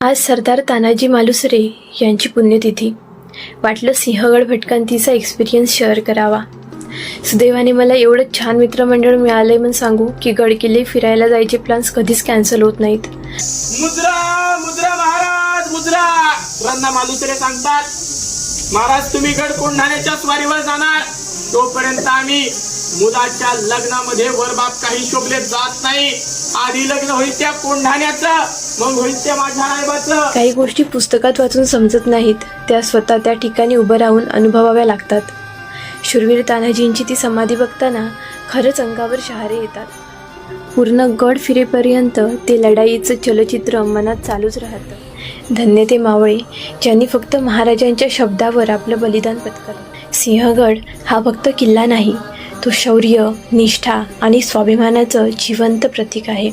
आज सरदार तानाजी मालुसरे यांची पुण्यतिथी. वाटलं सिंहगड भटकंतीचा एक्सपिरियन्स शेअर करावा. सुदैवाने मला एवढं छान मित्रमंडळ मिळालंय म्हणून सांगू की गड किल्ले फिरायला जायचे प्लॅन्स कधीच कॅन्सल होत नाहीत. मुद्रा मुद्रा महाराज मुद्रा. रन्ना मालुसरे सांगतात, महाराज तुम्ही गड कोंढाण्याच्या स्वारीवर जाणार तोपर्यंत आम्ही मुलाच्या लग्नामध्ये वरबाप काही शोभले जात नाही. आधी लग्न होईल त्या कोंढाण्याचं, मग होईल त्या माझ्या आईबाचं. काही गोष्टी पुस्तकात वाचून समजत नाहीत, त्या स्वतः त्या ठिकाणी उभं राहून अनुभवाव्या लागतात. शूरवीर तानाजींची ती समाधी बघताना खरंच अंगावर शहारे येतात. पूर्ण गड फिरेपर्यंत ते लढाईचं चलचित्र मनात चालूच राहतं. धन्य ते मावळे ज्यांनी फक्त महाराजांच्या शब्दावर आपलं बलिदान पत्करलं. सिंहगड हा फक्त किल्ला नाही, तो शौर्य, निष्ठा आणि स्वाभिमानाचं जिवंत प्रतीक आहे.